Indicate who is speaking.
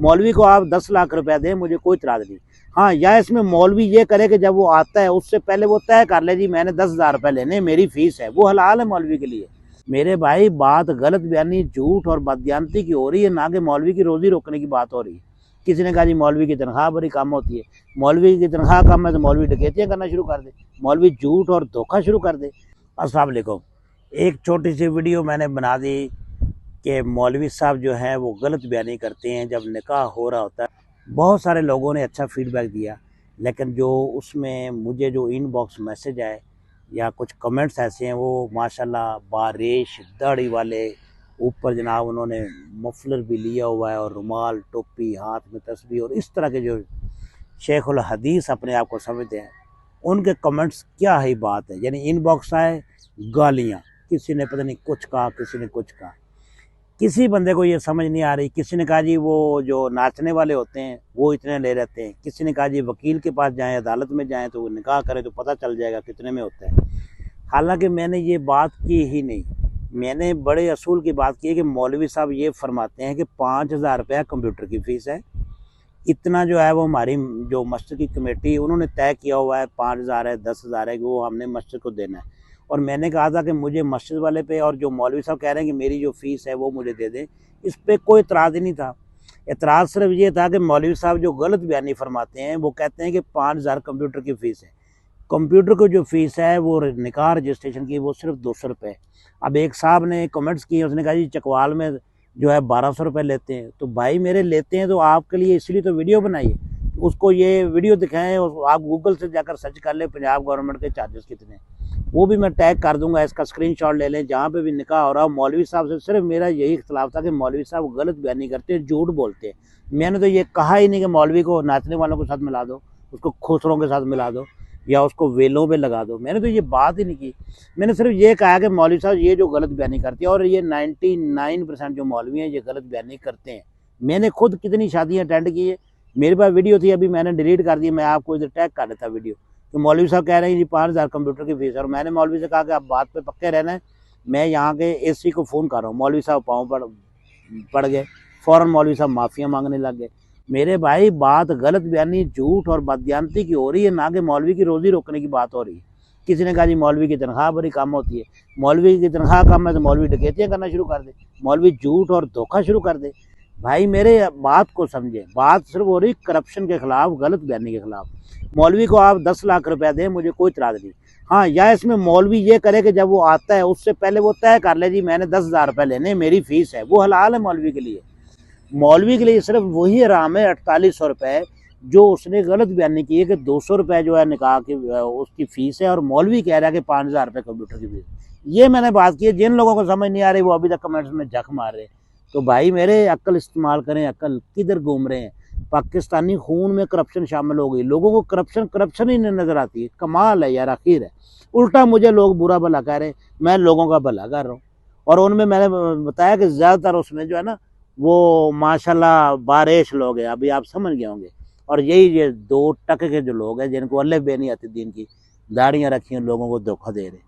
Speaker 1: मौलवी को आप 10 लाख रुपया दें, मुझे कोई इतराज़ नहीं। हाँ, या इसमें मौलवी ये करे कि जब वो आता है उससे पहले वो तय कर ले जी मैंने 10,000 रुपये लेने, मेरी फीस है, वो हलाल है मौलवी के लिए। मेरे भाई बात गलत बयानी, झूठ और बदयांती की हो रही है, ना कि मौलवी की रोजी रोकने की बात हो रही है। किसी ने कहा जी मौलवी की तनख्वाह बड़ी कम होती है, मौलवी की तनख्वाह कम है तो मौलवी डकैतियाँ करना शुरू कर दे, मौलवी झूठ और धोखा शुरू कर दे। अस्सलाम वालेकुम। एक छोटी सी वीडियो मैंने बना दी कि मौलवी साहब जो हैं वो गलत बयानी करते हैं जब निकाह हो रहा होता है। बहुत सारे लोगों ने अच्छा फीडबैक दिया, लेकिन जो उसमें मुझे जो इनबॉक्स मैसेज आए या कुछ कमेंट्स ऐसे हैं वो माशाल्लाह बारिश दाढ़ी वाले, ऊपर जनाब उन्होंने मफलर भी लिया हुआ है और रुमाल, टोपी, हाथ में तस्बीह, और इस तरह के जो शेखुल हदीस अपने आप को समझते हैं, उनके कमेंट्स क्या ही बात है। यानी इनबॉक्स आए गालियाँ, किसी ने पता नहीं कुछ कहा, किसी ने कुछ कहा, किसी बंदे को ये समझ नहीं आ रही। किसी ने कहा जी वो जो नाचने वाले होते हैं वो इतने ले रहते हैं, किसी ने कहा जी वकील के पास जाएं, अदालत में जाएं तो वो निकाह करें तो पता चल जाएगा कितने में होता है। हालांकि मैंने ये बात की ही नहीं, मैंने बड़े असूल की बात की है कि मौलवी साहब ये फरमाते हैं कि 5,000 रुपया कंप्यूटर की फ़ीस है, इतना जो है वो हमारी जो मस्जिद की कमेटी उन्होंने तय किया हुआ है, 5,000 है, 10,000 है कि वो हमने मस्जिद को देना है। और मैंने कहा था कि मुझे मस्जिद वाले पे और जो मौलवी साहब कह रहे हैं कि मेरी जो फ़ीस है वो मुझे दे दें, इस पर कोई एतराज़ ही नहीं था। एतराज़ सिर्फ ये था कि मौलवी साहब जो गलत बयानी फरमाते हैं वो कहते हैं कि 5,000 कंप्यूटर की फ़ीस है। कंप्यूटर को जो फ़ीस है वो निकाह रजिस्ट्रेशन की वो सिर्फ 200 रुपये। अब एक साहब ने कमेंट्स किए, उसने कहा जी चकवाल में जो है 1,200 रुपये लेते हैं। तो भाई मेरे लेते हैं तो आपके लिए इसलिए तो वीडियो बनाइए, उसको ये वीडियो दिखाएं और आप गूगल से जाकर सर्च कर लें पंजाब गवर्नमेंट के चार्जेस कितने, वो भी मैं टैग कर दूंगा, इसका स्क्रीनशॉट ले लें। जहाँ पे भी निकाह हो रहा हो, मौलवी साहब से सिर्फ मेरा यही इख्तलाफ था कि मौलवी साहब गलत बयानी करते हैं, झूठ बोलते हैं। मैंने तो ये कहा ही नहीं कि मौलवी को नाचने वालों के साथ मिला दो, उसको खुसरों के साथ मिला दो या उसको वेलों पे लगा दो, मैंने तो ये बात ही नहीं की। मैंने सिर्फ ये कहा कि मौलवी साहब ये जो गलत बयानी करती है, और ये 99% जो मौलवी हैं ये गलत बयानी करते हैं। मैंने खुद कितनी शादियाँ अटेंड की है, मेरे पास वीडियो थी, अभी मैंने डिलीट कर दी, मैं आपको इधर टैग कर देता वीडियो। तो मौलवी साहब कह रहे हैं जी 5,000 कंप्यूटर की फीस है, और मैंने मौलवी से कहा कि आप बात पे पक्के रहना है, मैं यहाँ के एसी को फ़ोन कर रहा हूँ। मौलवी साहब पाँव पड़ गए, फ़ौरन मौलवी साहब माफ़िया मांगने लग गए। मेरे भाई बात गलत बयानी, झूठ और बदयांती की हो रही है, ना कि मौलवी की रोज़ी रोकने की बात हो रही है। किसी ने कहा जी मौलवी की तनख्वाह बड़ी कम होती है, मौलवी की तनख्वाह कम है तो मौलवी डकैतियाँ करना शुरू कर दे, मौलवी झूठ और धोखा शुरू कर दे। भाई मेरे बात को समझे, बात सिर्फ हो रही करप्शन के खिलाफ, गलत बयानी के खिलाफ। मौलवी को आप 10 लाख रुपया दें, मुझे कोई इतराज़ नहीं। हाँ, या इसमें मौलवी ये करे कि जब वो आता है उससे पहले वो तय कर ले जी मैंने 10,000 रुपये लेने, मेरी फीस है, वो हलाल है मौलवी के लिए। मौलवी के लिए सिर्फ वही हराम है 4800 रुपये जो उसने गलत बयानी की है कि 200 रुपये जो है निकाह की उसकी फ़ीस है, और मौलवी कह रहा है कि 5,000 रुपये कंप्यूटर की फीस। ये मैंने बात की है, जिन लोगों को समझ नहीं आ रही वो अभी तक कमेंट्स में जख मार रहे हैं। तो भाई मेरे अक्ल इस्तेमाल करें, अक्ल किधर घूम रहे हैं। पाकिस्तानी खून में करप्शन शामिल हो गई, लोगों को करप्शन ही नहीं नज़र आती है। कमाल है यार, आखिर है। उल्टा मुझे लोग बुरा भला कह रहे हैं, मैं लोगों का भला कर रहा हूँ। और उनमें मैंने बताया कि ज़्यादातर उसमें जो है ना वो माशाल्लाह बारिश लोग हैं, अभी आप समझ गए होंगे। और यही ये 2 टके के जो लोग हैं जिनको अल्लाह बे नहीं आती दीन की, दाढ़ियाँ रखी हैं, लोगों को धोखा दे रहे हैं।